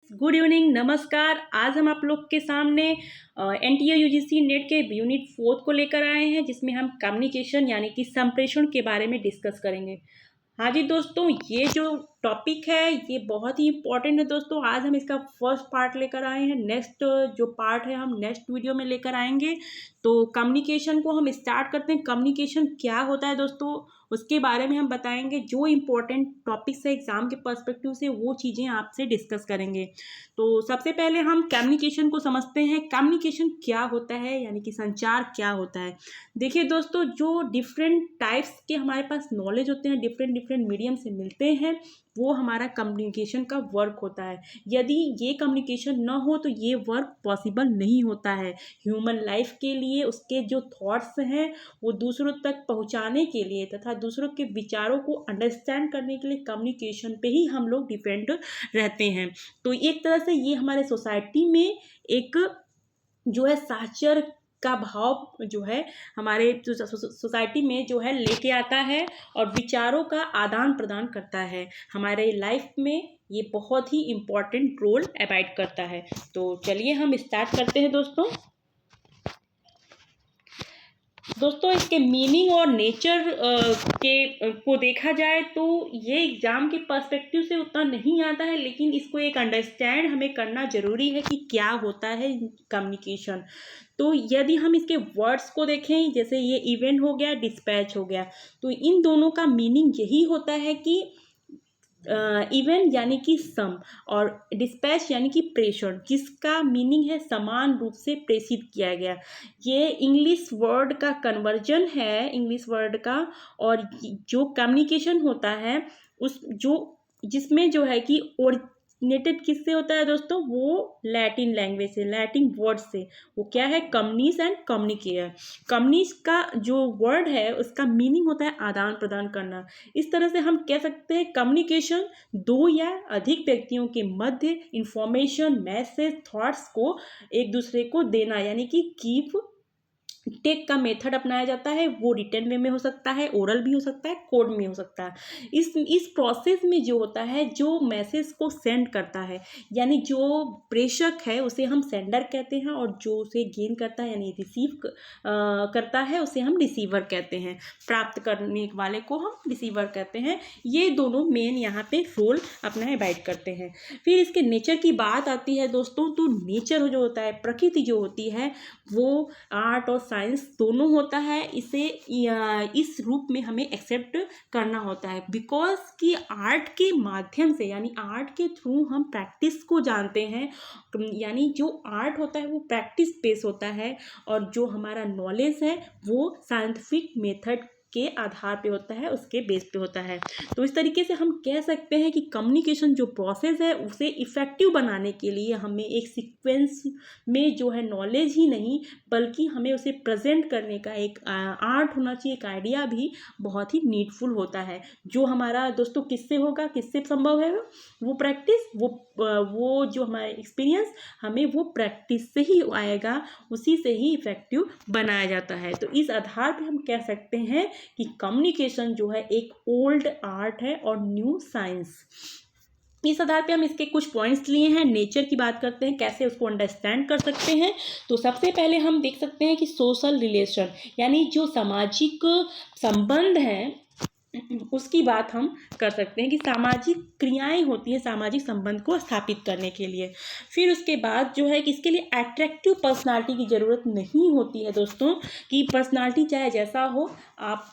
Good evening, नमस्कार। आज हम आप लोग के सामने एनटीए यूजीसी नेट के यूनिट 4 को लेकर आए हैं, जिसमें हम कम्युनिकेशन यानी कि संप्रेषण के बारे में डिस्कस करेंगे। हाँ जी दोस्तों, ये जो टॉपिक है ये बहुत ही इम्पोर्टेंट है दोस्तों। आज हम इसका फर्स्ट पार्ट लेकर आए हैं। नेक्स्ट जो पार्ट है हम नेक्स्ट वीडियो में लेकर आएंगे। तो कम्युनिकेशन को हम स्टार्ट करते हैं। कम्युनिकेशन क्या होता है दोस्तों, उसके बारे में हम बताएंगे। जो इम्पोर्टेंट टॉपिक्स है एग्जाम के पर्सपेक्टिव से वो चीज़ें आपसे डिस्कस करेंगे। तो सबसे पहले हम कम्युनिकेशन को समझते हैं। कम्युनिकेशन क्या होता है यानी कि संचार क्या होता है। देखिए दोस्तों, जो डिफरेंट टाइप्स के हमारे पास नॉलेज होते हैं, डिफरेंट डिफरेंट मीडियम से मिलते हैं, वो हमारा कम्युनिकेशन का वर्क होता है। यदि ये कम्युनिकेशन ना हो तो ये वर्क पॉसिबल नहीं होता है। ह्यूमन लाइफ के लिए उसके जो थॉट्स हैं वो दूसरों तक पहुंचाने के लिए तथा दूसरों के विचारों को अंडरस्टैंड करने के लिए कम्युनिकेशन पे ही हम लोग डिपेंड रहते हैं। तो एक तरह से ये हमारे सोसाइटी में एक जो है साक्षर का भाव जो है हमारे सोसाइटी में जो है लेके आता है और विचारों का आदान प्रदान करता है। हमारे लाइफ में ये बहुत ही इम्पोर्टेंट रोल अबाइड करता है। तो चलिए हम स्टार्ट करते हैं दोस्तों इसके मीनिंग और नेचर के को देखा जाए तो ये एग्ज़ाम के पर्सपेक्टिव से उतना नहीं आता है, लेकिन इसको एक अंडरस्टैंड हमें करना ज़रूरी है कि क्या होता है कम्युनिकेशन। तो यदि हम इसके वर्ड्स को देखें, जैसे ये इवेंट हो गया, डिस्पैच हो गया, तो इन दोनों का मीनिंग यही होता है कि इवेंट यानी कि सम और डिस्पैच यानी कि प्रेषण, जिसका मीनिंग है समान रूप से प्रेषित किया गया। ये इंग्लिश वर्ड का कन्वर्जन है, इंग्लिश वर्ड का। और जो कम्युनिकेशन होता है उस जो जिसमें जो है कि ओरिजिनेटेड किससे होता है दोस्तों, वो लैटिन लैंग्वेज से, लैटिन वर्ड से। वो क्या है, कम्युनिस एंड कम्युनिकेयर। कम्युनिस का जो वर्ड है उसका मीनिंग होता है आदान प्रदान करना। इस तरह से हम कह सकते हैं कम्युनिकेशन दो या अधिक व्यक्तियों के मध्य इंफॉर्मेशन, मैसेज, थॉट्स को एक दूसरे को देना, यानी कि गिव टेक का मेथड अपनाया जाता है। वो रिटन वे में हो सकता है, ओरल भी हो सकता है, कोड में हो सकता है। इस प्रोसेस में जो होता है, जो मैसेज को सेंड करता है यानी जो प्रेषक है उसे हम सेंडर कहते हैं, और जो उसे गेन करता है यानी रिसीव करता है उसे हम रिसीवर कहते हैं। प्राप्त करने वाले को हम रिसीवर कहते हैं। ये दोनों मेन यहाँ पे रोल अपना अबाइड करते हैं। फिर इसके नेचर की बात आती है दोस्तों, तो नेचर जो होता है, प्रकृति जो होती है, वो आर्ट और साइंस दोनों होता है। इसे इस रूप में हमें एक्सेप्ट करना होता है, बिकॉज कि आर्ट के माध्यम से यानी आर्ट के थ्रू हम प्रैक्टिस को जानते हैं। यानी जो आर्ट होता है वो प्रैक्टिस बेस होता है, और जो हमारा नॉलेज है वो साइंटिफिक मेथड के आधार पे होता है, उसके बेस पे होता है। तो इस तरीके से हम कह सकते हैं कि कम्युनिकेशन जो प्रोसेस है उसे इफ़ेक्टिव बनाने के लिए हमें एक सीक्वेंस में जो है नॉलेज ही नहीं, बल्कि हमें उसे प्रेजेंट करने का एक आर्ट होना चाहिए, एक आइडिया भी बहुत ही नीडफुल होता है। जो हमारा दोस्तों किससे होगा, किससे संभव है, वो प्रैक्टिस, वो जो हमारा एक्सपीरियंस, हमें वो प्रैक्टिस से ही आएगा, उसी से ही इफ़ेक्टिव बनाया जाता है। तो इस आधार पे हम कह सकते हैं कि कम्युनिकेशन जो है एक ओल्ड आर्ट है और न्यू साइंस। इस आधार पे हम इसके कुछ पॉइंट्स लिए हैं। नेचर की बात करते हैं, कैसे उसको अंडरस्टैंड कर सकते हैं। तो सबसे पहले हम देख सकते हैं कि सोशल रिलेशन यानी जो सामाजिक संबंध हैं उसकी बात हम कर सकते हैं कि सामाजिक क्रियाएं होती हैं सामाजिक संबंध को स्थापित करने के लिए। फिर उसके बाद जो है कि इसके लिए अट्रैक्टिव पर्सनालिटी की ज़रूरत नहीं होती है दोस्तों, कि पर्सनालिटी चाहे जैसा हो, आप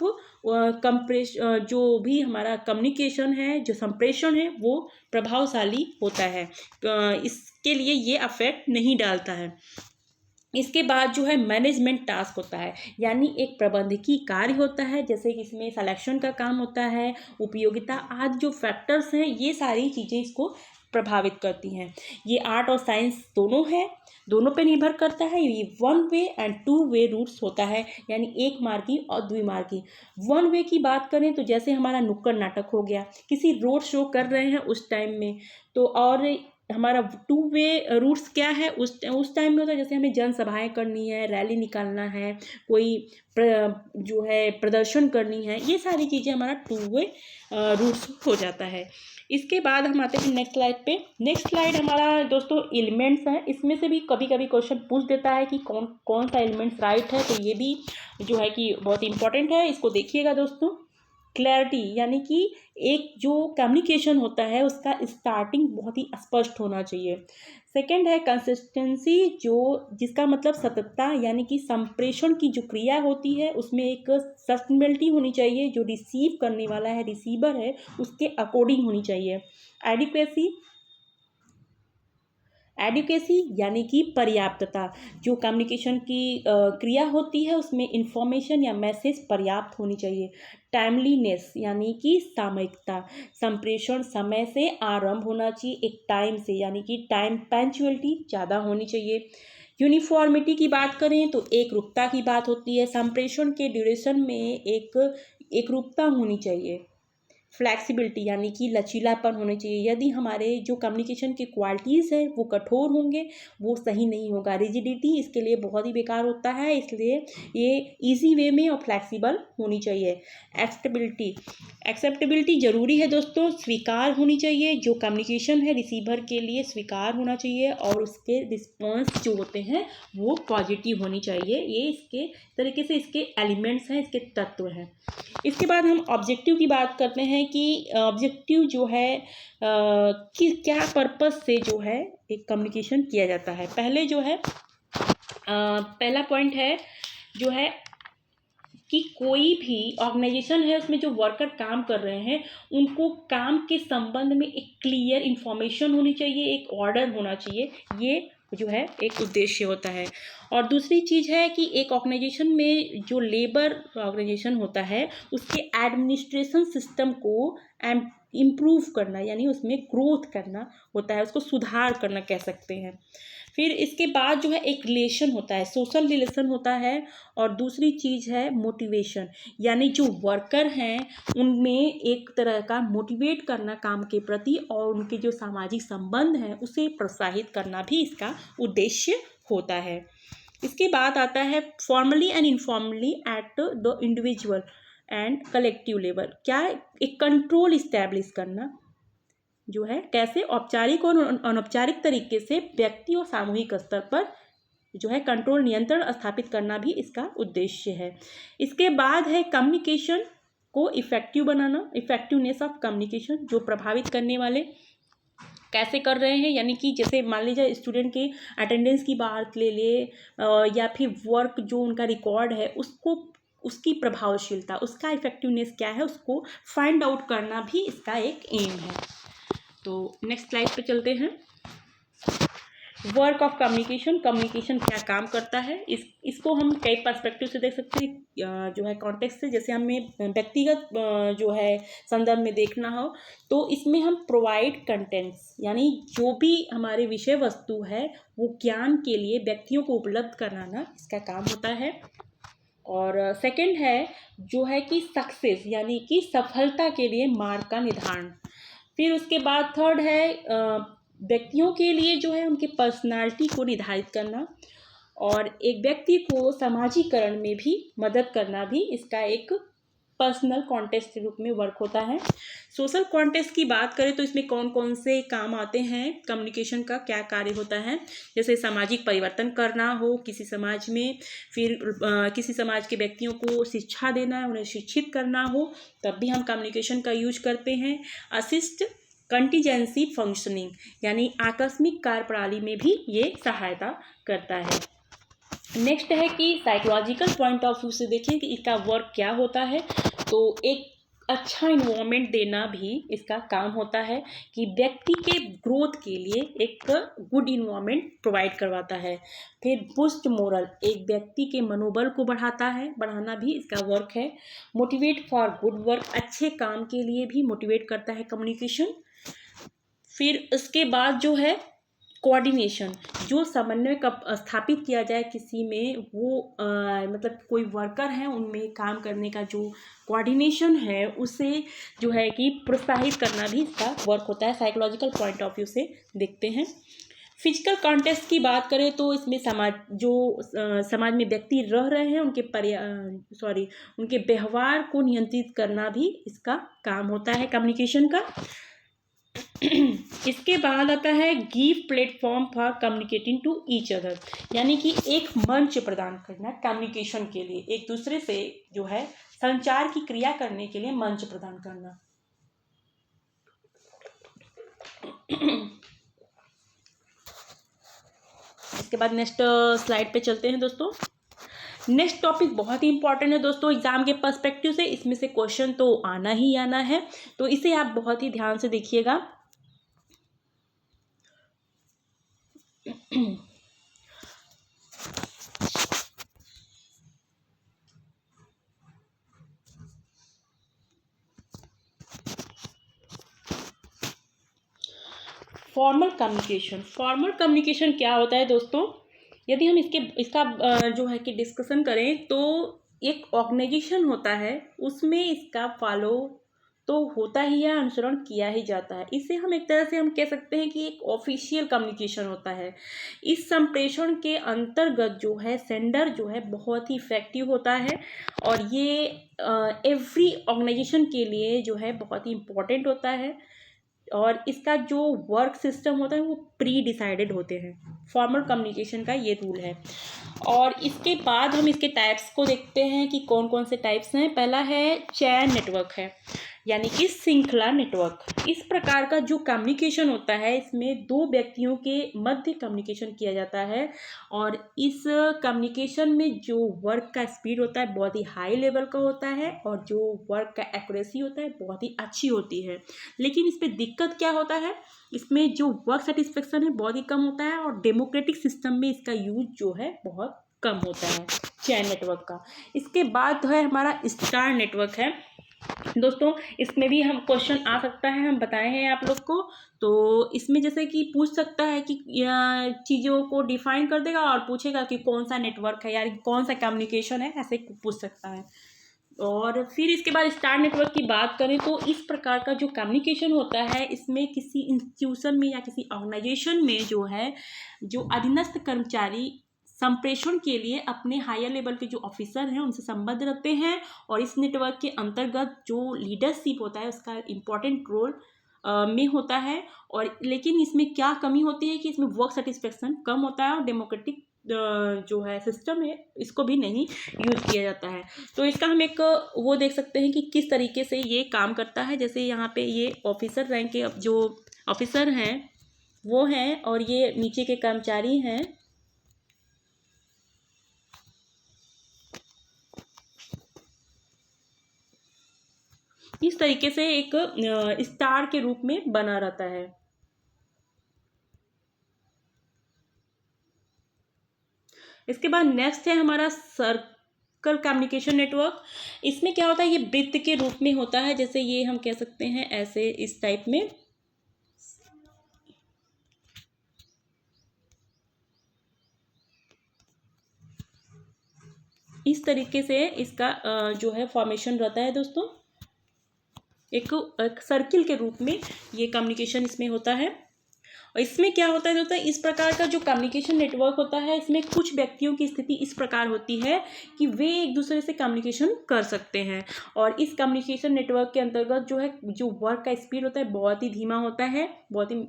जो भी हमारा कम्युनिकेशन है, जो संप्रेषण है, वो प्रभावशाली होता है। इसके लिए ये अफेक्ट नहीं डालता है। इसके बाद जो है मैनेजमेंट टास्क होता है, यानी एक प्रबंधकीय कार्य होता है, जैसे कि इसमें सिलेक्शन का काम होता है, उपयोगिता आदि जो फैक्टर्स हैं, ये सारी चीज़ें इसको प्रभावित करती हैं। ये आर्ट और साइंस दोनों है, दोनों पे निर्भर करता है। ये 1 वे एंड 2 वे रूट्स होता है, यानी एक मार्गी और द्विमार्गी। 1 वे की बात करें तो जैसे हमारा नुक्कड़ नाटक हो गया, किसी रोड शो कर रहे हैं उस टाइम में, तो और हमारा टू वे रूट्स क्या है उस टाइम में होता है, जैसे हमें जनसभाएं करनी है, रैली निकालना है, कोई जो है प्रदर्शन करनी है, ये सारी चीज़ें हमारा टू वे रूट्स हो जाता है। इसके बाद हम आते हैं नेक्स्ट स्लाइड पे। नेक्स्ट स्लाइड हमारा दोस्तों एलिमेंट्स है। इसमें से भी कभी कभी क्वेश्चन पूछ देता है कि कौन कौन सा एलिमेंट्स राइट है, तो ये भी जो है कि बहुत इंपॉर्टेंट है, इसको देखिएगा दोस्तों। क्लैरिटी यानी कि एक जो कम्युनिकेशन होता है उसका स्टार्टिंग बहुत ही स्पष्ट होना चाहिए। सेकंड है कंसिस्टेंसी, जो जिसका मतलब सततता, यानी कि संप्रेषण की जो क्रिया होती है उसमें एक सस्टेनेबिलिटी होनी चाहिए, जो रिसीव करने वाला है, रिसीवर है, उसके अकॉर्डिंग होनी चाहिए। एडुकेसी यानी कि पर्याप्तता, जो कम्युनिकेशन की क्रिया होती है उसमें इंफॉर्मेशन या मैसेज पर्याप्त होनी चाहिए। टाइमलीनेस यानी कि सामयिकता, संप्रेषण समय से आरंभ होना चाहिए, एक टाइम से, यानी कि टाइम पंक्चुअलिटी ज़्यादा होनी चाहिए। यूनिफॉर्मिटी की बात करें तो एक रूपता की बात होती है, संप्रेषण के ड्यूरेशन में एक रूपता होनी चाहिए। फ्लैक्सिबिलिटी यानी कि लचीलापन होना चाहिए। यदि हमारे जो कम्युनिकेशन की क्वालिटीज़ हैं वो कठोर होंगे, वो सही नहीं होगा। रिजिडिटी इसके लिए बहुत ही बेकार होता है, इसलिए ये इजी वे में और फ्लैक्सिबल होनी चाहिए। एक्सेप्टेबिलिटी ज़रूरी है दोस्तों, स्वीकार होनी चाहिए, जो कम्युनिकेशन है रिसीवर के लिए स्वीकार होना चाहिए और उसके रिस्पॉन्स जो होते हैं वो पॉजिटिव होनी चाहिए। ये इसके तरीके से इसके एलिमेंट्स हैं, इसके तत्व हैं। इसके बाद हम ऑब्जेक्टिव की बात करते हैं कि ऑब्जेक्टिव जो है कि क्या पर्पस से जो है एक कम्युनिकेशन किया जाता है। पहले जो है पहला पॉइंट है जो है कि कोई भी ऑर्गेनाइजेशन है उसमें जो वर्कर काम कर रहे हैं उनको काम के संबंध में एक क्लियर इन्फॉर्मेशन होनी चाहिए, एक ऑर्डर होना चाहिए, ये जो है एक उद्देश्य होता है। और दूसरी चीज़ है कि एक ऑर्गेनाइजेशन में जो लेबर ऑर्गेनाइजेशन होता है उसके एडमिनिस्ट्रेशन सिस्टम को इम्प्रूव करना, यानी उसमें ग्रोथ करना होता है, उसको सुधार करना कह सकते हैं। फिर इसके बाद जो है एक रिलेशन होता है, सोशल रिलेशन होता है। और दूसरी चीज़ है मोटिवेशन, यानी जो वर्कर हैं उनमें एक तरह का मोटिवेट करना काम के प्रति और उनके जो सामाजिक संबंध हैं उसे प्रोत्साहित करना भी इसका उद्देश्य होता है। इसके बाद आता है formally and informally at the individual and collective level. क्या एक कंट्रोल इस्टेब्लिश करना जो है, कैसे औपचारिक और अनौपचारिक तरीके से व्यक्ति और सामूहिक स्तर पर जो है कंट्रोल नियंत्रण स्थापित करना भी इसका उद्देश्य है। इसके बाद है कम्युनिकेशन को effective banana, effectiveness of communication, जो प्रभावित करने वाले कैसे कर रहे हैं, यानी कि जैसे मान लीजिए स्टूडेंट के अटेंडेंस की बात ले ले या फिर वर्क जो उनका रिकॉर्ड है उसको उसकी प्रभावशीलता, उसका इफेक्टिवनेस क्या है उसको फाइंड आउट करना भी इसका एक एम है। तो नेक्स्ट स्लाइड पे चलते हैं। वर्क ऑफ कम्युनिकेशन, कम्युनिकेशन क्या काम करता है, इसको हम कई पर्सपेक्टिव से देख सकते हैं जो है कॉन्टेक्स्ट से। जैसे हमें व्यक्तिगत जो है संदर्भ में देखना हो तो इसमें हम प्रोवाइड कंटेंट्स, यानी जो भी हमारे विषय वस्तु है वो ज्ञान के लिए व्यक्तियों को उपलब्ध कराना इसका काम होता है। और सेकंड है जो है कि सक्सेस, यानी कि सफलता के लिए मार्ग का निर्धारण। फिर उसके बाद थर्ड है व्यक्तियों के लिए जो है उनकी पर्सनालिटी को निर्धारित करना और एक व्यक्ति को सामाजिकरण में भी मदद करना भी इसका एक पर्सनल कॉन्टेस्ट के रूप में वर्क होता है। सोशल कॉन्टेस्ट की बात करें तो इसमें कौन कौन से काम आते हैं, कम्युनिकेशन का क्या कार्य होता है, जैसे सामाजिक परिवर्तन करना हो किसी समाज में, फिर किसी समाज के व्यक्तियों को शिक्षा देना है, उन्हें शिक्षित करना हो, तब भी हम कम्युनिकेशन का यूज करते हैं। असिस्ट कंटीजेंसी फंक्शनिंग, यानी आकस्मिक कार्यप्रणाली में भी ये सहायता करता है। नेक्स्ट है कि साइकोलॉजिकल पॉइंट ऑफ व्यू से देखें कि इसका वर्क क्या होता है, तो एक अच्छा इन्वायरमेंट देना भी इसका काम होता है कि व्यक्ति के ग्रोथ के लिए एक गुड इन्वायरमेंट प्रोवाइड करवाता है। फिर बूस्ट मोरल, एक व्यक्ति के मनोबल को बढ़ाना भी इसका वर्क है। मोटिवेट फॉर गुड वर्क, अच्छे काम के लिए भी मोटिवेट करता है कम्युनिकेशन। फिर इसके बाद जो है कोऑर्डिनेशन, जो समन्वय कब स्थापित किया जाए किसी में, वो मतलब कोई वर्कर है उनमें काम करने का जो कोऑर्डिनेशन है उसे जो है कि प्रोत्साहित करना भी इसका वर्क होता है। साइकोलॉजिकल पॉइंट ऑफ व्यू से देखते हैं। फिजिकल कॉन्टेक्स्ट की बात करें तो इसमें समाज में व्यक्ति रह रहे हैं उनके व्यवहार को नियंत्रित करना भी इसका काम होता है कम्युनिकेशन का। इसके बाद आता है give platform for communicating to each other, यानी कि एक मंच प्रदान करना कम्युनिकेशन के लिए, एक दूसरे से जो है संचार की क्रिया करने के लिए मंच प्रदान करना। इसके बाद नेक्स्ट स्लाइड पे चलते हैं दोस्तों। नेक्स्ट टॉपिक बहुत ही इंपॉर्टेंट है दोस्तों एग्जाम के पर्सपेक्टिव से, इसमें से क्वेश्चन तो आना ही आना है, तो इसे आप बहुत ही ध्यान से देखिएगा। फॉर्मल कम्युनिकेशन क्या होता है दोस्तों? यदि हम इसका जो है कि डिस्कशन करें तो एक ऑर्गेनाइजेशन होता है, उसमें इसका फॉलो तो होता ही है, अनुसरण किया ही जाता है। इसे हम एक तरह से हम कह सकते हैं कि एक ऑफिशियल कम्युनिकेशन होता है। इस संप्रेषण के अंतर्गत जो है सेंडर जो है बहुत ही इफेक्टिव होता है, और ये एवरी ऑर्गेनाइजेशन के लिए जो है बहुत ही इम्पोर्टेंट होता है, और इसका जो वर्क सिस्टम होता है वो प्री डिसाइडेड होते हैं। फॉर्मल कम्युनिकेशन का ये रूल है। और इसके बाद हम इसके टाइप्स को देखते हैं कि कौन कौन से टाइप्स हैं। पहला है चैन नेटवर्क है, यानी कि श्रृंखला नेटवर्क। इस प्रकार का जो कम्युनिकेशन होता है इसमें दो व्यक्तियों के मध्य कम्युनिकेशन किया जाता है, और इस कम्युनिकेशन में जो वर्क का स्पीड होता है बहुत ही हाई लेवल का होता है, और जो वर्क का एक्यूरेसी होता है बहुत ही अच्छी होती है। लेकिन इस पर दिक्कत क्या होता है, इसमें जो वर्क सेटिस्फेक्शन है बहुत ही कम होता है, और डेमोक्रेटिक सिस्टम में इसका यूज जो है बहुत कम होता है चैन नेटवर्क का। इसके बाद है हमारा स्टार नेटवर्क है दोस्तों। इसमें भी हम क्वेश्चन आ सकता है, हम बताए हैं आप लोग को। तो इसमें जैसे कि पूछ सकता है कि चीज़ों को डिफाइन कर देगा और पूछेगा कि कौन सा नेटवर्क है, यार कौन सा कम्युनिकेशन है, ऐसे पूछ सकता है। और फिर इसके बाद स्टार नेटवर्क की बात करें तो इस प्रकार का जो कम्युनिकेशन होता है इसमें किसी इंस्टीट्यूशन में या किसी ऑर्गेनाइजेशन में जो है जो अधीनस्थ कर्मचारी संप्रेषण के लिए अपने हायर लेवल के जो ऑफिसर हैं उनसे संबद्ध रखते हैं, और इस नेटवर्क के अंतर्गत जो लीडरशिप होता है उसका इम्पोर्टेंट रोल में होता है। और लेकिन इसमें क्या कमी होती है कि इसमें वर्क सेटिस्फेक्शन कम होता है, और डेमोक्रेटिक जो है सिस्टम है इसको भी नहीं यूज किया जाता है। तो इसका हम एक वो देख सकते हैं कि किस तरीके से ये काम करता है। जैसे यहाँ पे ये ऑफिसर रैंक के जो ऑफिसर हैं वो हैं, और ये नीचे के कर्मचारी हैं। इस तरीके से एक स्टार के रूप में बना रहता है। इसके बाद नेक्स्ट है हमारा सर्कल कम्युनिकेशन नेटवर्क। इसमें क्या होता है, ये वृत्त के रूप में होता है, जैसे ये हम कह सकते हैं ऐसे इस टाइप में। इस तरीके से इसका जो है फॉर्मेशन रहता है दोस्तों, एक सर्किल के रूप में ये कम्युनिकेशन इसमें होता है। और इसमें क्या होता है दोस्तों, इस प्रकार का जो कम्युनिकेशन नेटवर्क होता है इसमें कुछ व्यक्तियों की स्थिति इस प्रकार होती है कि वे एक दूसरे से कम्युनिकेशन कर सकते हैं, और इस कम्युनिकेशन नेटवर्क के अंतर्गत जो है जो वर्क का स्पीड होता है बहुत ही धीमा होता है, बहुत ही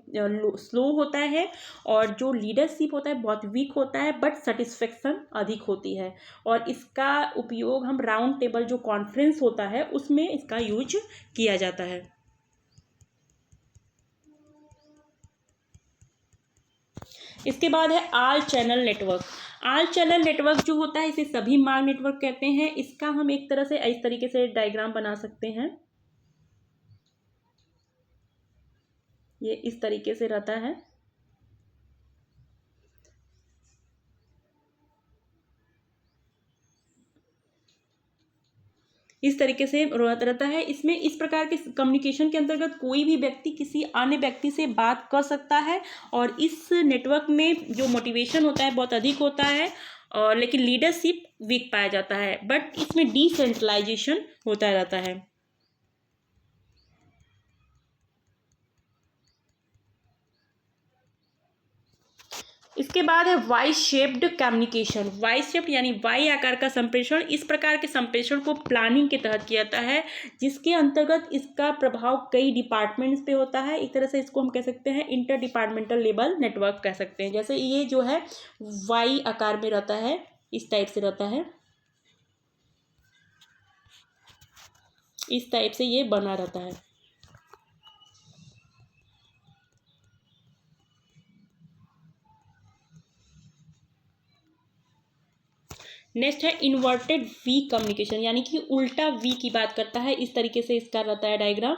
स्लो होता है, और जो लीडरशिप होता है बहुत वीक होता है, बट सेटिस्फेक्शन अधिक होती है। और इसका उपयोग हम राउंड टेबल जो कॉन्फ्रेंस होता है उसमें इसका यूज किया जाता है। इसके बाद है आल चैनल नेटवर्क। आल चैनल नेटवर्क जो होता है इसे सभी मार्ग नेटवर्क कहते हैं। इसका हम एक तरह से इस तरीके से डायग्राम बना सकते हैं, ये इस तरीके से रहता है। इस तरीके से रहता है। इसमें इस प्रकार के कम्युनिकेशन के अंतर्गत कोई भी व्यक्ति किसी अन्य व्यक्ति से बात कर सकता है और इस नेटवर्क में जो मोटिवेशन होता है बहुत अधिक होता है, और लेकिन लीडरशिप वीक पाया जाता है, बट इसमें डिसेंट्रलाइजेशन होता रहता है। इसके बाद है Y shaped communication. Y shaped यानी वाई आकार का संप्रेषण। इस प्रकार के संप्रेषण को प्लानिंग के तहत किया जाता है, जिसके अंतर्गत इसका प्रभाव कई डिपार्टमेंट्स पे होता है। एक तरह से इसको हम कह सकते हैं इंटर डिपार्टमेंटल लेवल नेटवर्क कह सकते हैं। जैसे ये जो है वाई आकार में रहता है, इस टाइप से रहता है, इस टाइप से ये बना रहता है। नेक्स्ट है इन्वर्टेड वी कम्युनिकेशन, यानी कि उल्टा वी की बात करता है। इस तरीके से इसका रहता है डायग्राम।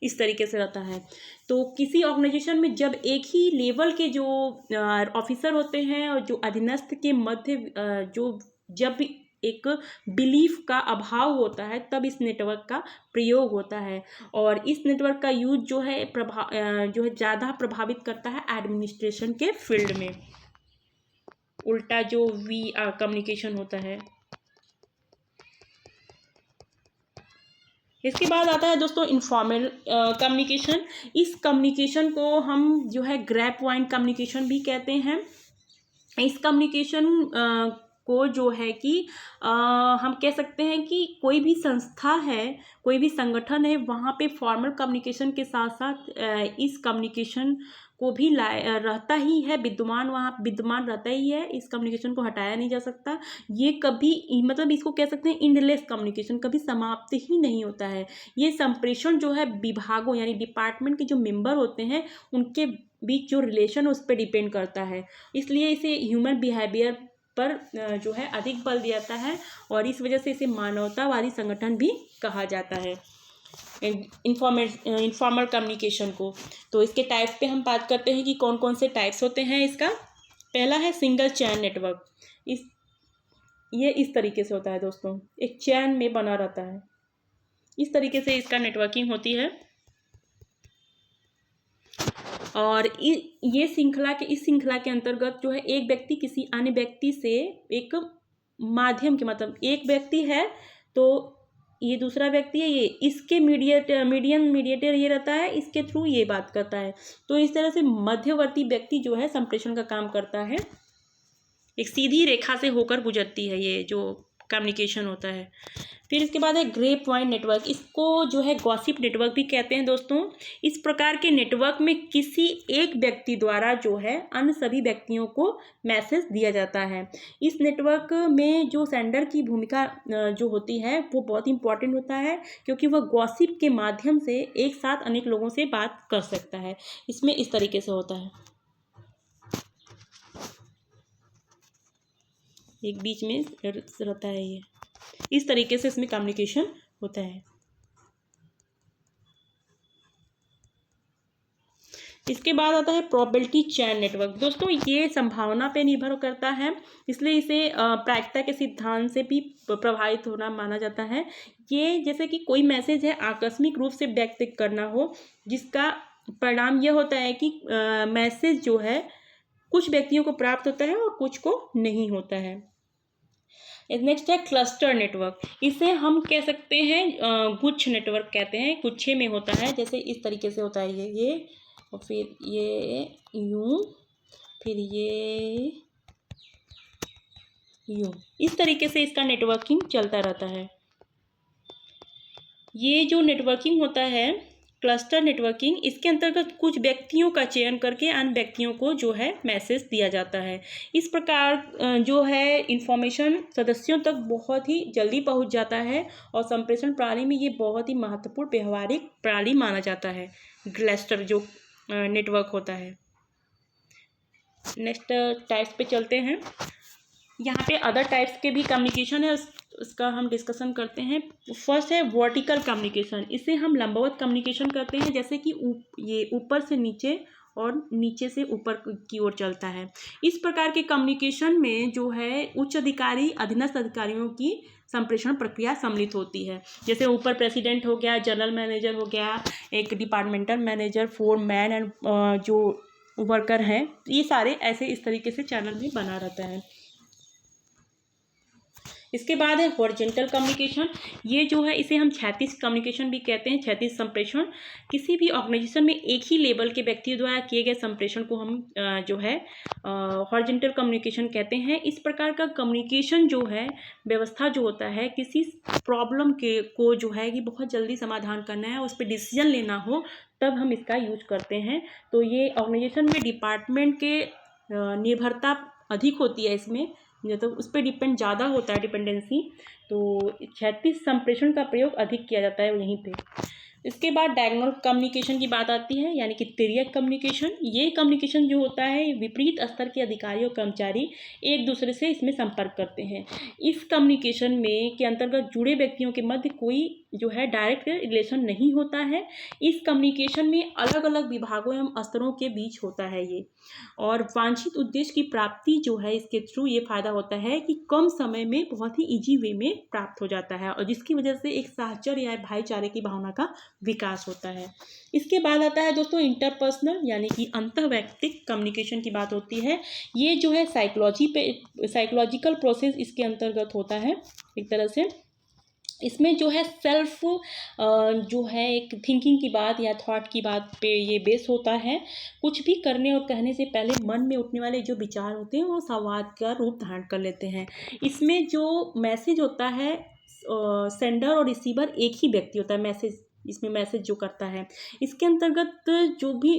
इस तरीके से रहता है। तो किसी ऑर्गेनाइजेशन में जब एक ही लेवल के जो ऑफिसर होते हैं और जो अधीनस्थ के मध्य जो जब एक बिलीफ का अभाव होता है, तब इस नेटवर्क का प्रयोग होता है। और इस नेटवर्क का यूज जो है ज़्यादा प्रभावित करता है एडमिनिस्ट्रेशन के फील्ड में। उल्टा जो वी कम्युनिकेशन होता है। इसके बाद आता है दोस्तों इनफॉर्मल कम्युनिकेशन। इस कम्युनिकेशन को हम जो है ग्रैब पॉइंट कम्युनिकेशन भी कहते हैं। इस कम्युनिकेशन को जो है कि हम कह सकते हैं कि कोई भी संस्था है, कोई भी संगठन है, वहाँ पे फॉर्मल कम्युनिकेशन के साथ साथ इस कम्युनिकेशन को भी रहता ही है, वहाँ विद्यमान रहता ही है। इस कम्युनिकेशन को हटाया नहीं जा सकता। ये कभी मतलब इसको कह सकते हैं इंडलेस कम्युनिकेशन, कभी समाप्त ही नहीं होता है। ये संप्रेषण जो है विभागों यानी डिपार्टमेंट के जो मेंबर होते हैं उनके बीच जो रिलेशन उस पर डिपेंड करता है, इसलिए इसे ह्यूमन बिहेवियर पर जो है अधिक बल दिया जाता है और इस वजह से इसे मानवतावादी संगठन भी कहा जाता है इनफॉर्मल कम्युनिकेशन को। तो इसके टाइप पे हम बात करते हैं कि कौन कौन से टाइप्स होते हैं इसका। पहला है सिंगल चैन नेटवर्क। ये इस तरीके से होता है दोस्तों, एक चैन में बना रहता है। इस तरीके से इसका नेटवर्किंग होती है। और इस श्रृंखला के अंतर्गत जो है एक व्यक्ति किसी अन्य व्यक्ति से एक माध्यम के, मतलब एक व्यक्ति है तो ये दूसरा व्यक्ति है, ये इसके मीडिएटर ये रहता है, इसके थ्रू ये बात करता है। तो इस तरह से मध्यवर्ती व्यक्ति जो है संप्रेषण का काम करता है। एक सीधी रेखा से होकर गुजरती है ये जो कम्युनिकेशन होता है। फिर इसके बाद है ग्रे पॉइंट नेटवर्क। इसको जो है गॉसिप नेटवर्क भी कहते हैं दोस्तों। इस प्रकार के नेटवर्क में किसी एक व्यक्ति द्वारा जो है अन्य सभी व्यक्तियों को मैसेज दिया जाता है। इस नेटवर्क में जो सेंडर की भूमिका जो होती है वो बहुत इंपॉर्टेंट होता है, क्योंकि वह गॉसिप के माध्यम से एक साथ अनेक लोगों से बात कर सकता है। इसमें इस तरीके से होता है, एक बीच में रहता है, ये इस तरीके से इसमें कम्युनिकेशन होता है। इसके बाद आता है प्रोबेबिलिटी चैन नेटवर्क। दोस्तों ये संभावना पे निर्भर करता है, इसलिए इसे प्रायिकता के सिद्धांत से भी प्रभावित होना माना जाता है। ये जैसे कि कोई मैसेज है आकस्मिक रूप से व्यक्त करना हो, जिसका परिणाम यह होता है कि मैसेज जो है कुछ व्यक्तियों को प्राप्त होता है और कुछ को नहीं होता है। नेक्स्ट है क्लस्टर नेटवर्क। इसे हम कह सकते हैं गुच्छ नेटवर्क कहते हैं, गुच्छे में होता है। जैसे इस तरीके से होता है ये और फिर ये यूं, फिर ये यूं, इस तरीके से इसका नेटवर्किंग चलता रहता है। ये जो नेटवर्किंग होता है क्लस्टर नेटवर्किंग, इसके अंतर्गत कुछ व्यक्तियों का चयन करके अन्य व्यक्तियों को जो है मैसेज दिया जाता है। इस प्रकार जो है इंफॉर्मेशन सदस्यों तक बहुत ही जल्दी पहुंच जाता है और संप्रेषण प्रणाली में ये बहुत ही महत्वपूर्ण व्यवहारिक प्रणाली माना जाता है क्लस्टर जो नेटवर्क होता है। नेक्स्ट टाइप्स पे चलते हैं। यहाँ पे अदर टाइप्स के भी कम्युनिकेशन है, इसका हम डिस्कशन करते हैं। फर्स्ट है वर्टिकल कम्युनिकेशन। इसे हम लंबवत कम्युनिकेशन करते हैं, जैसे कि ये ऊपर से नीचे और नीचे से ऊपर की ओर चलता है। इस प्रकार के कम्युनिकेशन में जो है उच्च अधिकारी अधीनस्थ अधिकारियों की संप्रेषण प्रक्रिया सम्मिलित होती है। जैसे ऊपर प्रेसिडेंट हो गया, जनरल मैनेजर हो गया, एक डिपार्टमेंटल मैनेजर, फोरमैन एंड जो वर्कर हैं, ये सारे ऐसे इस तरीके से चैनल में बना रहता है। इसके बाद है हॉरिजॉन्टल कम्युनिकेशन। ये जो है इसे हम क्षैतिज कम्युनिकेशन भी कहते हैं, क्षैतिज संप्रेषण। किसी भी ऑर्गेनाइजेशन में एक ही लेवल के व्यक्तियों द्वारा किए गए संप्रेषण को हम जो है हॉरिजॉन्टल कम्युनिकेशन कहते हैं। इस प्रकार का कम्युनिकेशन जो है व्यवस्था जो होता है, किसी प्रॉब्लम को जो है कि बहुत जल्दी समाधान करना है, उस पर डिसीजन लेना हो, तब हम इसका यूज करते हैं। तो ये ऑर्गेनाइजेशन में डिपार्टमेंट के निर्भरता अधिक होती है, इसमें तो उस पर डिपेंड ज़्यादा होता है, डिपेंडेंसी। तो क्षैतिज संप्रेषण का प्रयोग अधिक किया जाता है यहीं पे। इसके बाद डायगोनल कम्युनिकेशन की बात आती है, यानी कि तिर्यक कम्युनिकेशन। ये कम्युनिकेशन जो होता है, विपरीत स्तर के अधिकारी और कर्मचारी एक दूसरे से इसमें संपर्क करते हैं। इस कम्युनिकेशन में के अंतर्गत जुड़े व्यक्तियों के मध्य कोई जो है डायरेक्ट रिलेशन नहीं होता है। इस कम्युनिकेशन में अलग अलग विभागों एवं स्तरों के बीच होता है ये, और वांछित उद्देश्य की प्राप्ति जो है इसके थ्रू ये फायदा होता है कि कम समय में बहुत ही इजी वे में प्राप्त हो जाता है, और जिसकी वजह से एक साहचर्य या भाईचारे की भावना का विकास होता है। इसके बाद आता है दोस्तों इंटरपर्सनल, यानी कि अंतर्वैयक्तिक कम्युनिकेशन की बात होती है। ये जो है साइकोलॉजिकल प्रोसेस इसके अंतर्गत होता है एक तरह से। इसमें जो है सेल्फ जो है एक थिंकिंग की बात या थॉट की बात पे ये बेस होता है। कुछ भी करने और कहने से पहले मन में उठने वाले जो विचार होते हैं वो संवाद का रूप धारण कर लेते हैं। इसमें जो मैसेज होता है, सेंडर और रिसीवर एक ही व्यक्ति होता है, इसमें मैसेज जो करता है। इसके अंतर्गत जो भी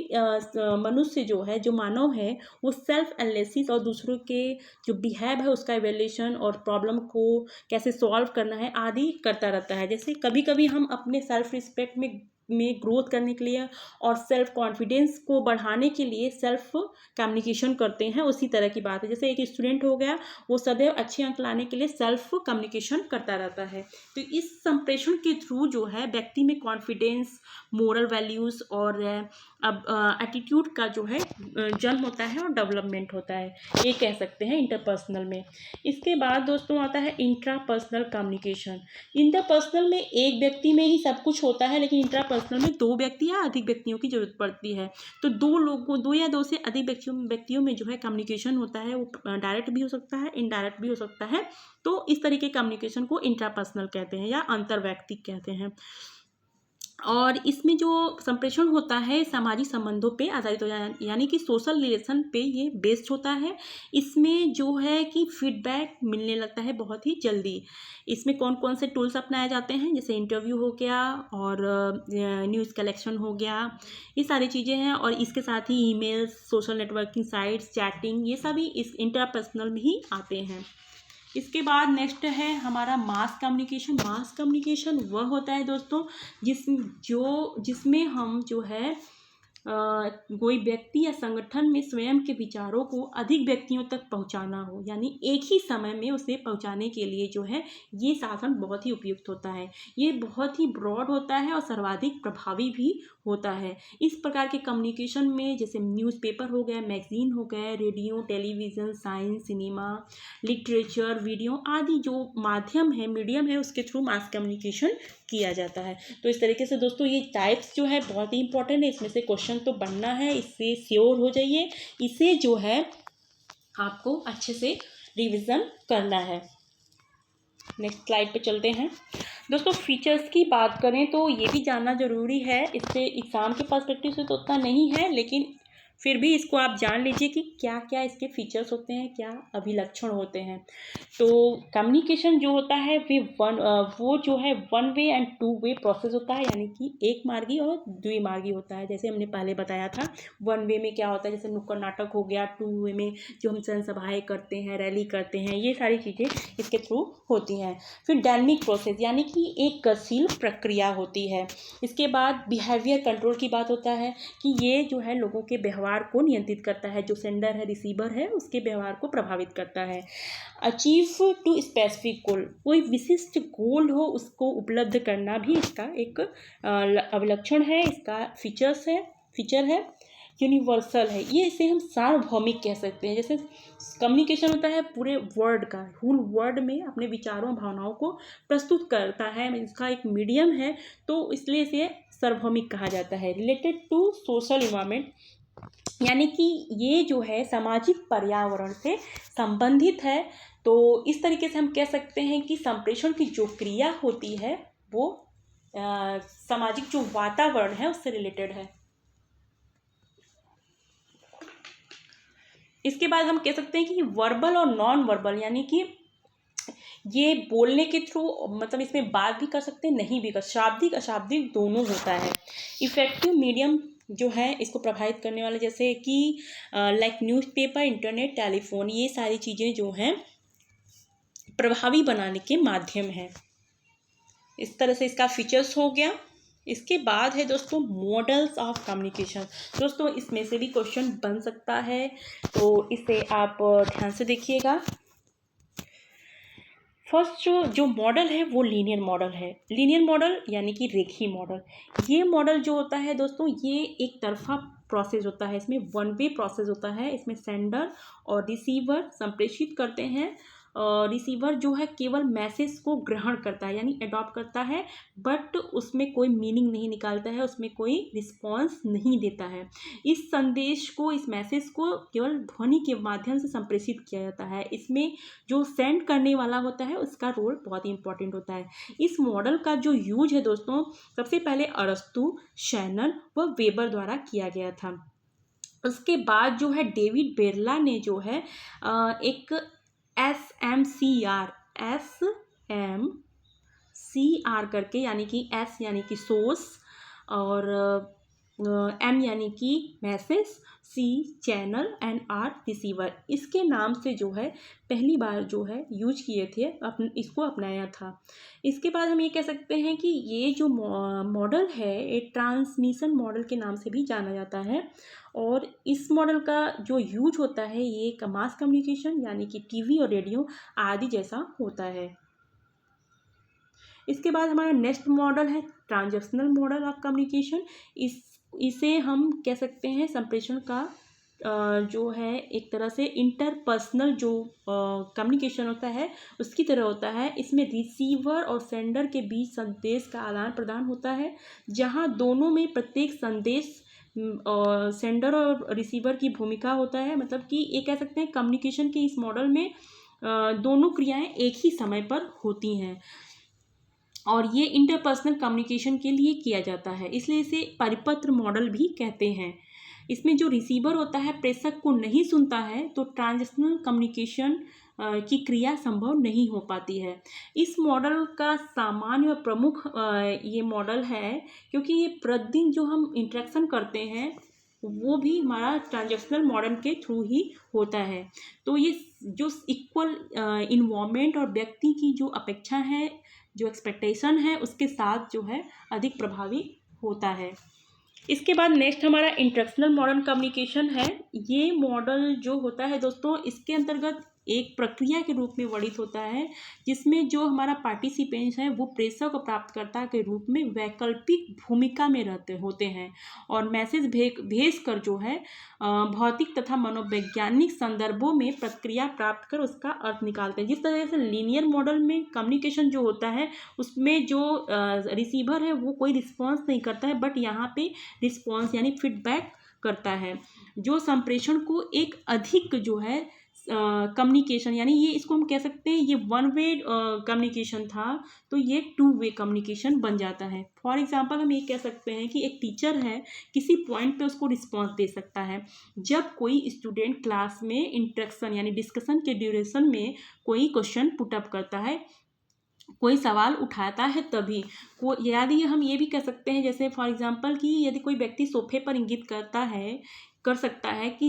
मनुष्य जो है, जो मानव है, वो सेल्फ एनालिसिस और दूसरों के जो बिहेव है उसका एवेल्यूशन और प्रॉब्लम को कैसे सॉल्व करना है आदि करता रहता है। जैसे कभी कभी हम अपने सेल्फ रिस्पेक्ट में ग्रोथ करने के लिए और सेल्फ कॉन्फिडेंस को बढ़ाने के लिए सेल्फ कम्युनिकेशन करते हैं, उसी तरह की बात है। जैसे एक स्टूडेंट हो गया, वो सदैव अच्छे अंक लाने के लिए सेल्फ कम्युनिकेशन करता रहता है। तो इस संप्रेषण के थ्रू जो है व्यक्ति में कॉन्फिडेंस, मोरल वैल्यूज़ और एटीट्यूड का जो है जन्म होता है और डेवलपमेंट होता है, ये कह सकते हैं इंटरपर्सनल में। इसके बाद दोस्तों आता है इंट्रापर्सनल कम्युनिकेशन। इंटरपर्सनल में एक व्यक्ति में ही सब कुछ होता है, लेकिन इंट्रापर्सनल में दो व्यक्ति या अधिक व्यक्तियों की जरूरत पड़ती है। तो दो या दो से अधिक व्यक्तियों में जो है कम्युनिकेशन होता है, वो डायरेक्ट भी हो सकता है, इनडायरेक्ट भी हो सकता है। तो इस तरीके कम्युनिकेशन को इंट्रापर्सनल कहते हैं या अंतर्वैयक्तिक कहते हैं। और इसमें जो संप्रेषण होता है सामाजिक संबंधों पे आधारित हो जाए, यानी कि सोशल रिलेशन पे ये बेस्ड होता है। इसमें जो है कि फीडबैक मिलने लगता है बहुत ही जल्दी। इसमें कौन कौन से टूल्स अपनाए जाते हैं, जैसे इंटरव्यू हो गया और न्यूज़ कलेक्शन हो गया, ये सारी चीज़ें हैं। और इसके साथ ही emails, social networking sites, chatting, ये सभी इस इंटरपर्सनल में ही आते हैं। इसके बाद नेक्स्ट है हमारा मास कम्युनिकेशन। मास कम्युनिकेशन वह होता है दोस्तों जिसमें हम जो है कोई व्यक्ति या संगठन में स्वयं के विचारों को अधिक व्यक्तियों तक पहुंचाना हो, यानी एक ही समय में उसे पहुंचाने के लिए जो है ये साधन बहुत ही उपयुक्त होता है। ये बहुत ही ब्रॉड होता है और सर्वाधिक प्रभावी भी होता है। इस प्रकार के कम्युनिकेशन में जैसे न्यूज़पेपर हो गया, मैगजीन हो गया, radio, television, science, cinema, literature, video आदि जो माध्यम है, मीडियम है, उसके थ्रू मास कम्युनिकेशन किया जाता है। तो इस तरीके से दोस्तों ये टाइप्स जो है बहुत ही इंपॉर्टेंट है, इसमें से क्वेश्चन तो बनना है, इससे श्योर हो जाइए। इसे जो है आपको अच्छे से रिवीजन करना है। नेक्स्ट स्लाइड पे चलते हैं दोस्तों। फीचर्स की बात करें तो ये भी जानना ज़रूरी है, इससे एग्ज़ाम के पर्सपेक्टिव से तो उतना नहीं है, लेकिन फिर भी इसको आप जान लीजिए कि क्या क्या इसके फीचर्स होते हैं, क्या अभिलक्षण होते हैं। तो कम्युनिकेशन जो होता है वो जो है one way and two way process होता है, यानी कि एक मार्गी और द्विमार्गी होता है। जैसे हमने पहले बताया था, वन वे में क्या होता है, जैसे नुक्कड़ नाटक हो गया, टू वे में जो हम जनसभाएँ करते हैं, रैली करते हैं, ये सारी चीज़ें इसके थ्रू होती हैं। फिर डायनेमिक प्रोसेस, यानी कि एक गतिशील प्रक्रिया होती है। इसके बाद बिहेवियर कंट्रोल की बात होता है कि ये जो है लोगों के व्यवहार व्यवहार को नियंत्रित करता है, जो सेंडर है रिसीवर है उसके व्यवहार को प्रभावित करता है। अचीव टू स्पेसिफिक गोल, कोई विशिष्ट गोल हो उसको उपलब्ध करना भी इसका एक अवलक्षण है, इसका फीचर है। यूनिवर्सल है, ये इसे हम सार्वभौमिक कह सकते हैं। जैसे कम्युनिकेशन होता है पूरे वर्ल्ड का, होल वर्ल्ड में अपने विचारों भावनाओं को प्रस्तुत करता है, इसका एक मीडियम है, तो इसलिए इसे सार्वभौमिक कहा जाता है। रिलेटेड टू सोशल इन्वायरमेंट, यानी कि ये जो है सामाजिक पर्यावरण से संबंधित है। तो इस तरीके से हम कह सकते हैं कि संप्रेषण की जो क्रिया होती है वो सामाजिक जो वातावरण है उससे रिलेटेड है। इसके बाद हम कह सकते हैं कि वर्बल और नॉन वर्बल, यानी कि ये बोलने के थ्रू, मतलब इसमें बात भी कर सकते हैं, नहीं भी कर, शाब्दिक अशाब्दिक दोनों होता है। इफेक्टिव मीडियम जो है इसको प्रभावित करने वाले, जैसे कि लाइक न्यूज़पेपर, इंटरनेट, टेलीफोन, ये सारी चीज़ें जो हैं प्रभावी बनाने के माध्यम हैं। इस तरह से इसका फीचर्स हो गया। इसके बाद है दोस्तों मॉडल्स ऑफ कम्युनिकेशन। दोस्तों इसमें से भी क्वेश्चन बन सकता है, तो इसे आप ध्यान से देखिएगा। फर्स्ट जो मॉडल है वो लीनियर मॉडल है। लीनियर मॉडल यानी कि रेखीय मॉडल। ये मॉडल जो होता है दोस्तों, ये एक तरफा प्रोसेस होता है, इसमें वन वे प्रोसेस होता है। इसमें सेंडर और रिसीवर संप्रेषित करते हैं। रिसीवर जो है केवल मैसेज को ग्रहण करता है, यानी अडॉप्ट करता है, बट उसमें कोई मीनिंग नहीं निकालता है, उसमें कोई रिस्पॉन्स नहीं देता है। इस संदेश को, इस मैसेज को केवल ध्वनि के माध्यम से संप्रेषित किया जाता है। इसमें जो सेंड करने वाला होता है उसका रोल बहुत ही इंपॉर्टेंट होता है। इस मॉडल का जो यूज है दोस्तों, सबसे पहले अरस्तु, शैनन व वेबर द्वारा किया गया था। उसके बाद जो है डेविड बेरला ने जो है एक SMCR करके, यानी कि S यानी कि सोर्स, और M यानी कि message, C channel and R receiver, इसके नाम से जो है पहली बार जो है यूज किए थे, इसको अपनाया था। इसके बाद हम ये कह सकते हैं कि ये जो मॉडल है एक ट्रांसमिशन मॉडल के नाम से भी जाना जाता है, और इस मॉडल का जो यूज होता है ये एक मास कम्युनिकेशन यानी कि टीवी और रेडियो आदि जैसा होता है। इसके बाद हमारा नेक्स्ट मॉडल है ट्रांजैक्शनल मॉडल ऑफ कम्युनिकेशन। इसे हम कह सकते हैं संप्रेषण का जो है एक तरह से इंटरपर्सनल जो कम्युनिकेशन होता है उसकी तरह होता है। इसमें रिसीवर और सेंडर के बीच संदेश का आदान प्रदान होता है, जहां दोनों में प्रत्येक संदेश सेंडर और रिसीवर की भूमिका होता है। मतलब कि ये कह सकते हैं कम्युनिकेशन के इस मॉडल में दोनों क्रियाएं एक ही समय पर होती हैं, और ये इंटरपर्सनल कम्युनिकेशन के लिए किया जाता है, इसलिए इसे परिपत्र मॉडल भी कहते हैं। इसमें जो रिसीवर होता है प्रेषक को नहीं सुनता है, तो ट्रांजैक्शनल कम्युनिकेशन की क्रिया संभव नहीं हो पाती है। इस मॉडल का सामान्य और प्रमुख ये मॉडल है, क्योंकि ये प्रतिदिन जो हम इंटरेक्शन करते हैं वो भी हमारा ट्रांजैक्शनल मॉडल के थ्रू ही होता है। तो ये जो इक्वल इन्वॉल्वमेंट और व्यक्ति की जो अपेक्षा है, जो एक्सपेक्टेशन है, उसके साथ जो है अधिक प्रभावी होता है। इसके बाद नेक्स्ट हमारा इंटरेक्शनल मॉडल कम्युनिकेशन है। ये मॉडल जो होता है दोस्तों, इसके अंतर्गत एक प्रक्रिया के रूप में वर्णित होता है, जिसमें जो हमारा पार्टिसिपेंट्स हैं वो प्रेषक और प्राप्तकर्ता के रूप में वैकल्पिक भूमिका में होते हैं, और मैसेज भेज कर जो है भौतिक तथा मनोवैज्ञानिक संदर्भों में प्रतिक्रिया प्राप्त कर उसका अर्थ निकालते हैं। जिस तरह से लीनियर मॉडल में कम्युनिकेशन जो होता है उसमें जो रिसीवर है वो कोई रिस्पॉन्स नहीं करता है, बट यहाँ पे रिस्पॉन्स यानी फीडबैक करता है, जो संप्रेषण को एक अधिक जो है कम्युनिकेशन, यानी ये इसको हम कह सकते हैं ये वन वे कम्युनिकेशन था, तो ये टू वे कम्युनिकेशन बन जाता है। फॉर एग्जांपल हम ये कह सकते हैं कि एक टीचर है, किसी पॉइंट पे उसको रिस्पॉन्स दे सकता है। जब कोई स्टूडेंट क्लास में इंटरेक्शन यानी डिस्कशन के ड्यूरेशन में कोई क्वेश्चन पुटअप करता है, कोई सवाल उठाता है, तभी यदि हम ये भी कह सकते हैं, जैसे फॉर एग्जांपल कि यदि कोई व्यक्ति सोफे पर इंगित कर सकता है कि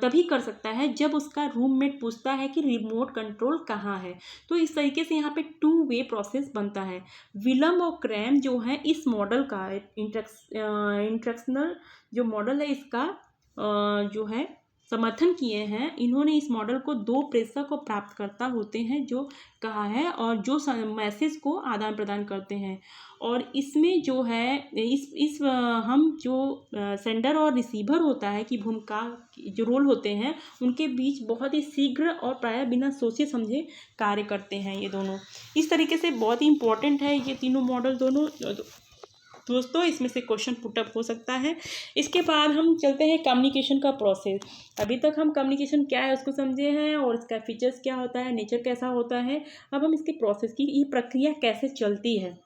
तभी कर सकता है जब उसका रूममेट पूछता है कि रिमोट कंट्रोल कहाँ है। तो इस तरीके से यहाँ पे टू वे प्रोसेस बनता है। विलम और क्रैम जो है इस मॉडल का इंटरेक्शनल जो मॉडल है इसका जो है समर्थन किए हैं, इन्होंने इस मॉडल को 2 प्रेषक और प्राप्तकर्ता होते हैं जो कहा है, और जो मैसेज को आदान प्रदान करते हैं। और इसमें जो है हम जो सेंडर और रिसीवर होता है कि भूमिका जो रोल होते हैं उनके बीच बहुत ही शीघ्र और प्रायः बिना सोचे समझे कार्य करते हैं ये दोनों। इस तरीके से बहुत ही इम्पोर्टेंट है ये तीनों मॉडल दोनों दोस्तों। इसमें से क्वेश्चन पुटअप हो सकता है। इसके बाद हम चलते हैं कम्युनिकेशन का प्रोसेस। अभी तक हम कम्युनिकेशन क्या है उसको समझे हैं और इसका फीचर्स क्या होता है, नेचर कैसा होता है। अब हम इसके प्रोसेस की ये प्रक्रिया कैसे चलती है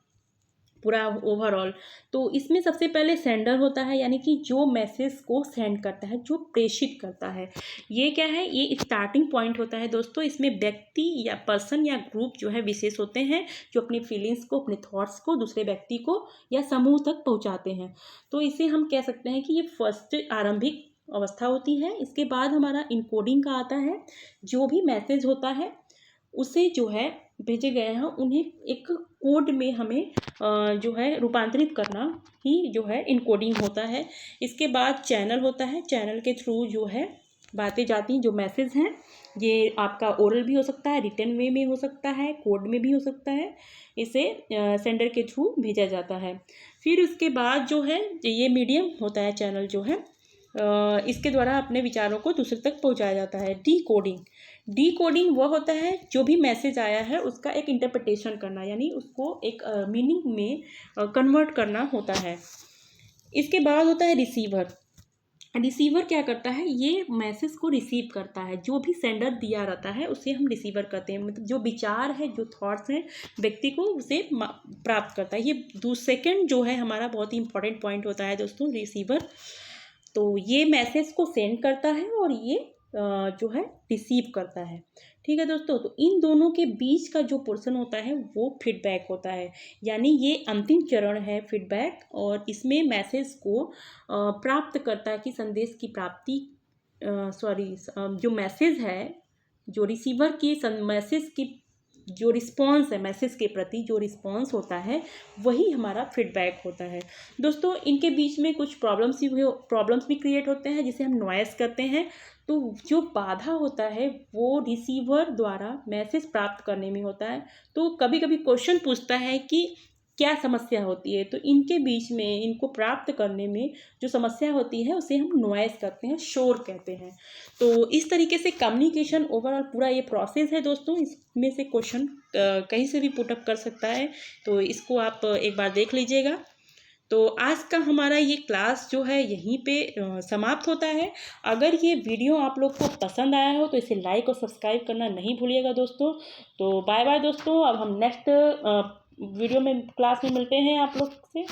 पूरा ओवरऑल। तो इसमें सबसे पहले सेंडर होता है, यानी कि जो मैसेज को सेंड करता है, जो प्रेषित करता है। ये क्या है, ये स्टार्टिंग पॉइंट होता है दोस्तों। इसमें व्यक्ति या पर्सन या ग्रुप जो है विशेष होते हैं जो अपनी फीलिंग्स को, अपने थॉट्स को दूसरे व्यक्ति को या समूह तक पहुंचाते हैं। तो इसे हम कह सकते हैं कि ये फर्स्ट आरंभिक अवस्था होती है। इसके बाद हमारा इनकोडिंग का आता है। जो भी मैसेज होता है उसे जो है भेजे गए हैं उन्हें एक कोड में हमें जो है रूपांतरित करना ही जो है इनकोडिंग होता है। इसके बाद चैनल होता है। चैनल के थ्रू जो है बातें जाती हैं, जो मैसेज हैं ये आपका ओरल भी हो सकता है, रिटन वे में हो सकता है, कोड में भी हो सकता है। इसे सेंडर के थ्रू भेजा जाता है। फिर उसके बाद जो है ये मीडियम होता है, चैनल जो है इसके द्वारा अपने विचारों को दूसरे तक पहुंचाया जाता है। डी कोडिंग वह होता है जो भी मैसेज आया है उसका एक इंटरप्रिटेशन करना, यानी उसको एक मीनिंग में कन्वर्ट करना होता है। इसके बाद होता है रिसीवर क्या करता है, ये मैसेज को रिसीव करता है। जो भी सेंडर दिया रहता है उसे हम रिसीवर करते हैं, मतलब जो विचार है, जो थॉट्स हैं व्यक्ति को उसे प्राप्त करता है। ये सेकंड जो है हमारा बहुत ही इंपॉर्टेंट पॉइंट होता है दोस्तों, रिसीवर। तो ये मैसेज को सेंड करता है और ये जो है रिसीव करता है। ठीक है दोस्तों। तो इन दोनों के बीच का जो पोर्शन होता है वो फीडबैक होता है, यानी ये अंतिम चरण है फीडबैक। और इसमें मैसेज को प्राप्तकर्ता की संदेश की प्राप्ति जो मैसेज है, जो रिसीवर की मैसेज की जो रिस्पॉन्स है, मैसेज के प्रति जो रिस्पॉन्स होता है वही हमारा फीडबैक होता है दोस्तों। इनके बीच में कुछ प्रॉब्लम्स भी क्रिएट होते हैं जिसे हम नॉइस कहते हैं। तो जो बाधा होता है वो रिसीवर द्वारा मैसेज प्राप्त करने में होता है। तो कभी कभी क्वेश्चन पूछता है कि क्या समस्या होती है, तो इनके बीच में इनको प्राप्त करने में जो समस्या होती है उसे हम नॉइस कहते हैं, शोर कहते हैं। तो इस तरीके से कम्युनिकेशन ओवरऑल पूरा ये प्रोसेस है दोस्तों। इसमें से क्वेश्चन कहीं से भी पुटअप कर सकता है, तो इसको आप एक बार देख लीजिएगा। तो आज का हमारा ये क्लास जो है यहीं पे समाप्त होता है। अगर ये वीडियो आप लोग को पसंद आया हो तो इसे लाइक और सब्सक्राइब करना नहीं भूलिएगा दोस्तों। तो बाय बाय दोस्तों। अब हम नेक्स्ट वीडियो में क्लास में मिलते हैं आप लोग से।